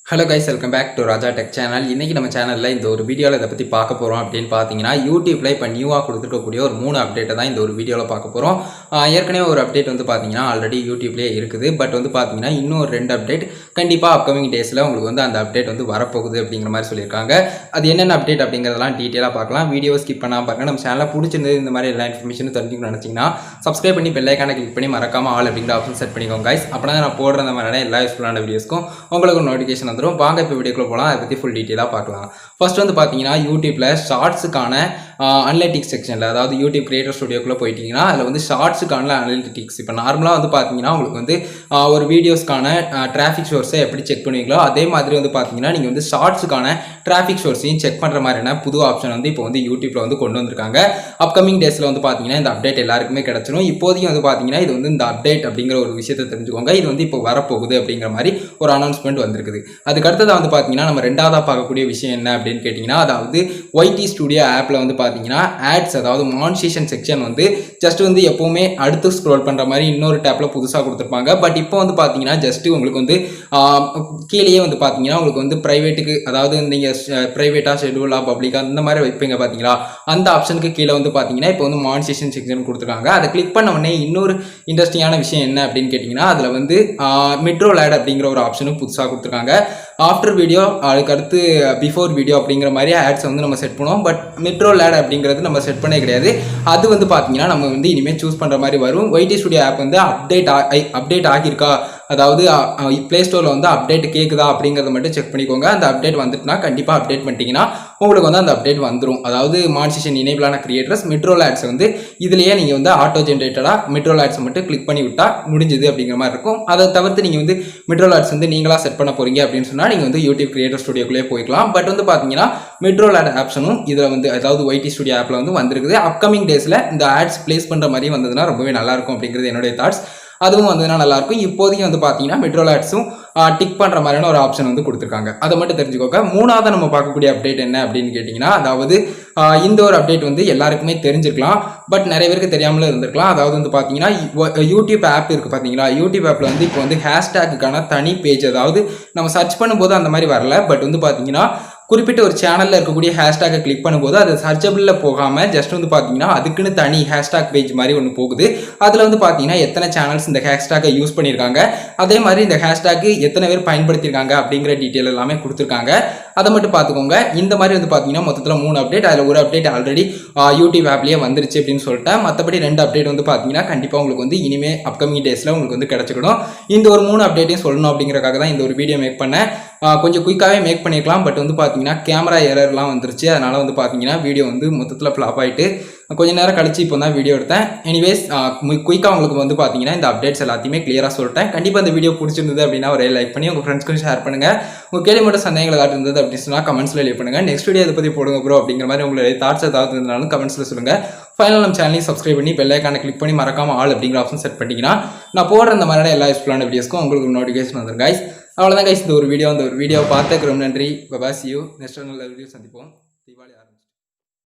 Hello guys, welcome back to Rajadurai channel. இன்னைக்கு நம்ம சேனல்ல இந்த ஒரு வீடியோல இத பத்தி பார்க்க போறோம் அப்படினு பாத்தீங்கன்னா YouTubeல இப்ப நியூவா கொடுத்திருக்கக்கூடிய ஒரு 3 அப்டேட் தான் இந்த ஒரு வீடியோல பார்க்க போறோம். ஏற்கனவே ஒரு அப்டேட் வந்து பாத்தீங்கன்னா ஆல்ரெடி YouTubeலயே இருக்குது. பட் வந்து பாத்தீங்கன்னா இன்னும் ஒரு 2 அப்டேட் கண்டிப்பா அப்கமிங் டேஸ்ல உங்களுக்கு வந்து அந்த அப்டேட் வந்து வரப்போகுது அப்படிங்கிற மாதிரி சொல்லிருக்காங்க. அது என்னென்ன அப்டேட் அப்படிங்கறதெல்லாம் டீடைலா பார்க்கலாம். வீடியோ ஸ்கிப் பண்ணாம பாருங்க. நம்ம சேனலை பிடிச்சிருந்தது இந்த மாதிரி எல்லா இன்ஃபர்மேஷனும் தெரிஞ்சுக்கணும்னு நினைச்சீங்கன்னா சப்ஸ்கிரைப் பண்ணி பெல் ஐகானை கிளிக் பண்ணி மறக்காம ஆல் அப்படிங்கிற ஆப்ஷன் செட் பண்ணிக்கோங்க guys. அப்பதான் நான் போடுற அந்த மாதிரி எல்லா யூஸ்ஃபுல்லான வீடியோஸ்க்கும் உங்களுக்கு நோட்டிஃபிகேஷன் வந்துரும். வாங்க இப்ப வீடியோ போலாம். அதை பத்தி ஃபுல் டீடைலா பார்க்கலாம். ஃபர்ஸ்ட் வந்து பாத்தீங்கன்னா யூடியூப்ல ஷார்ட்ஸ்க்கான அனலிட்டிக்ஸ் செக்ஷன்ல, அதாவது யூடியூப் கிரியேட்டர் ஸ்டுடியோக்குள்ள போயிட்டீங்கன்னா அதுல வந்து ஷார்ட்ஸ்க்கான அனலிட்டிக்ஸ் இப்போ நார்மலா வந்து பாத்தீங்கன்னா உங்களுக்கு வந்து ஒரு வீடியோஸ்க்கான டிராஃபிக் சோர்ஸை எப்படி செக் பண்ணுவீங்களோ அதே மாதிரி வந்து பாத்தீங்கன்னா நீங்க வந்து ஷார்ட்ஸ்க்கான டிராஃபிக் சோர்ஸையும் செக் பண்ற மாதிரியான புது ஆப்ஷன் வந்து இப்போ வந்து யூடியூப்ல வந்து கொண்டு வந்திருக்காங்க. அப்கமிங் டேஸ்ல வந்து பாத்தீங்கன்னா இந்த அப்டேட் எல்லாருக்குமே கிடைச்சிடும். இப்போதைக்கு வந்து பாத்தீங்கன்னா இது வந்து இந்த அப்டேட் அப்படிங்கிற ஒரு விஷயத்தை தெரிஞ்சுக்கோங்க. இது வந்து இப்போ வரப்போகுது அப்படிங்கிற மாதிரி ஒரு அனௌன்ஸ்மெண்ட் வந்திருக்குது. அதுக்கு அடுத்ததான் வந்து பாத்தீங்கன்னா நம்ம ரெண்டாவதா பார்க்கக்கூடிய விஷயம் என்ன அப்படின்னு கேட்டீங்கன்னா, அதாவது YT ஸ்டுடியோ ஆப்ல வந்து பாத்தீங்கன்னா ஆட்ஸ், அதாவது மானிட்டேஷன் செக்ஷன் வந்து ஜஸ்ட் வந்து எப்பவுமே அடுத்து ஸ்க்ரோல் பண்ற மாதிரி இன்னொரு டேப்ல புதுசா கொடுத்திருப்பாங்க. பட் இப்போ வந்து பாத்தீங்கன்னா ஜஸ்ட் உங்களுக்கு வந்து கீழேயே வந்து பாத்தீங்கன்னா உங்களுக்கு வந்து பிரைவேட்டுக்கு, அதாவது நீங்க பிரைவேட்டா ஷெட்யூலா பப்ளிக்கா இந்த மாதிரி வைப்பீங்க பாத்தீங்களா, அந்த ஆப்ஷனுக்கு கீழே வந்து பாத்தீங்கன்னா இப்போ வந்து மானிட்டேஷன் செக்ஷன் கொடுத்துருக்காங்க. அதை கிளிக் பண்ண உடனே இன்னொரு இன்ட்ரெஸ்டிங்கான விஷயம் என்ன அப்படின்னு கேட்டீங்கன்னா, அதுல வந்து மெட்ரோ லேட் அப்படிங்கிற ஒரு ஆப்ஷனும் புதுசா கொடுத்துருக்காங்க. ஆஃப்டர் வீடியோ, அதுக்கு அடுத்து பிஃபோர் வீடியோ அப்படிங்கிற மாதிரி ஆட்ஸ் வந்து நம்ம செட் பண்ணுவோம். பட் மெட்ரோ லேட் அப்படிங்கிறது நம்ம செட் பண்ணே கிடையாது. அது வந்து பார்த்தீங்கன்னா நம்ம வந்து இனிமேல் சூஸ் பண்ணுற மாதிரி வரும். YT ஸ்டுடியோ ஆப் வந்து அப்டேட் ஆகியிருக்கா, அதாவது பிளே ஸ்டோரில் வந்து அப்டேட் கேட்குதா அப்படிங்கிறத மட்டும் செக் பண்ணிக்கோங்க. அந்த அப்டேட் வந்துட்டுனா கண்டிப்பாக அப்டேட் பண்ணிட்டீங்கன்னா உங்களுக்கு வந்து அந்த அப்டேட் வந்துடும். அதாவது மானிட்டேஷன் எனேபிளான கிரியேட்டர்ஸ் மெட்ரோ லேட்ஸ் வந்து இதுலேயே நீங்கள் வந்து ஆட்டோ ஜென்ரேட்டடாக மெட்ரோ லேட்ஸ் மட்டும் கிளிக் பண்ணி விட்டா முடிஞ்சுது அப்படிங்கிற மாதிரி இருக்கும். அதை தவிர்த்து நீங்கள் வந்து மெட்ரோ லேட்ஸ் வந்து நீங்களா செட் பண்ண போறீங்க அப்படின்னு சொன்னால் நீங்கள் வந்து யூடியூப் கிரியேட்டர் ஸ்டுடியோக்குள்ளே போய்க்கலாம். பட் வந்து பார்த்தீங்கன்னா மெட்ரோ லேட் ஆப்ஷனும் இதில் வந்து, அதாவது YT ஸ்டுடியோ ஆப்பில் வந்து வந்திருக்குது. அப்கமிங் டேஸில் இந்த ஆட்ஸ் பிளேஸ் பண்ணுற மாதிரி வந்ததுன்னா ரொம்பவே நல்லாயிருக்கும் அப்படிங்கிறது என்னுடைய தாட்ஸ். அதுவும் வந்ததுன்னா நல்லாயிருக்கும். இப்போதைக்கு வந்து பார்த்தீங்கன்னா மெட்ரோ லேட்ஸும் டிக் பண்ணுற மாதிரியான ஒரு ஆப்ஷன் வந்து கொடுத்துருக்காங்க. அதை மட்டும் தெரிஞ்சுக்கோங்க. மூணாவது நம்ம பார்க்கக்கூடிய அப்டேட் என்ன அப்படின்னு கேட்டிங்கன்னா, அதாவது இந்த ஒரு அப்டேட் வந்து எல்லாருக்குமே தெரிஞ்சிருக்கலாம். பட் நிறைய பேருக்கு தெரியாமலும் இருந்திருக்கலாம். அதாவது வந்து பார்த்தீங்கன்னா யூடியூப் ஆப் இருக்குது பார்த்தீங்களா, யூடியூப் ஆப்பில் வந்து இப்போ வந்து ஹேஷ்டேக்குக்கான தனி பேஜ், அதாவது நம்ம சர்ச் பண்ணும்போது அந்த மாதிரி வரல. பட் வந்து பார்த்தீங்கன்னா குறிப்பிட்ட ஒரு சேனலில் இருக்கக்கூடிய ஹேஷ்டேக்கை கிளிக் பண்ணும்போது அது சர்ச்சபிளில் போகாமல் ஜஸ்ட் வந்து பார்த்தீங்கன்னா அதுக்குன்னு தனி ஹேஷ்டேக் பேஜ் மாதிரி ஒன்று போகுது. அதில் வந்து பார்த்தீங்கன்னா எத்தனை சேனல்ஸ் இந்த ஹேஷ்டேக்கை யூஸ் பண்ணியிருக்காங்க, அதே மாதிரி இந்த ஹேஷ்டேக்கு எத்தனை பேர் பயன்படுத்தியிருக்காங்க அப்படிங்கிற டீட்டெயில் எல்லாமே கொடுத்துருக்காங்க. அதை மட்டும் பார்த்துக்கோங்க. இந்த மாதிரி வந்து பார்த்தீங்கன்னா மொத்தத்தில் 3 அப்டேட், அதில் ஒரு அப்டேட் ஆல்ரெடி யூடியூப் ஆப்லேயே வந்துருச்சு அப்படின்னு சொல்லிட்டேன். மற்றபடி 2 அப்டேட் வந்து பார்த்தீங்கன்னா கண்டிப்பாக உங்களுக்கு வந்து இனிமே அப்கமிங் டேஸில் உங்களுக்கு வந்து கிடைச்சிக்கணும். இந்த ஒரு 3 அப்டேட்டையும் சொல்லணும் அப்படிங்கிறக்காக தான் இந்த ஒரு வீடியோ மேக் பண்ணேன். கொஞ்சம் குயிக்காகவே மேக் பண்ணிக்கலாம். பட் வந்து பார்த்தீங்கன்னா கேமரா எரர்லாம் வந்துருச்சு. அதனால் வந்து பார்த்தீங்கன்னா வீடியோ வந்து மொத்தத்தில் ஃப்ளாப் ஆகிட்டு கொஞ்சம் நேரம் கழிச்சு இப்போ தான் வீடியோ எடுத்தேன். எனிவேஸ் குயிக்காக உங்களுக்கு வந்து பார்த்தீங்கன்னா இந்த அப்டேட்ஸ் எல்லாத்தையுமே கிளியராக சொல்லிட்டேன். கண்டிப்பாக இந்த வீடியோ பிடிச்சிருந்தது அப்படின்னா ஒரே லைக் பண்ணி உங்கள் ஃப்ரெண்ட்ஸ்க்கு ஷேர் பண்ணுங்கள். உங்கள் கேள்வி மட்டும் சந்தேகங்கள் ஏதாவது இருந்தது அப்படின்னு சொன்னால் கமெண்ட்ஸில் லீவ் பண்ணுங்கள். நெக்ஸ்ட் வீடியோ இதை பற்றி போடுங்க ப்ரோ அப்படிங்கிற மாதிரி உங்களுடைய தாட்ஸ் ஏதாவது இருந்தாலும் கமெண்ட்ஸில் சொல்லுங்கள். ஃபைனல் நம்ம சேனலையும் சப்ஸ்கிரைப் பண்ணி பெல் ஐகானை கிளிக் பண்ணி மறக்காம ஆல் அப்படிங்கிற ஆப்ஷன் செட் பண்ணிட்டீங்கன்னா நான் போடுற இந்த மாதிரியான எல்லா யூஸ்ஃபுல்லான வீடியோஸ்க்கும் உங்களுக்கு நோட்டிஃபிகேஷன் வந்துடும் கைஸ். அவ்வளோதான் கைஸ், இந்த ஒரு வீடியோ பார்த்துக்கு ரொம்ப நன்றி. Bye bye, see you. நெக்ஸ்ட் நல்ல வீடியோ சந்திப்போம். தீபாவளி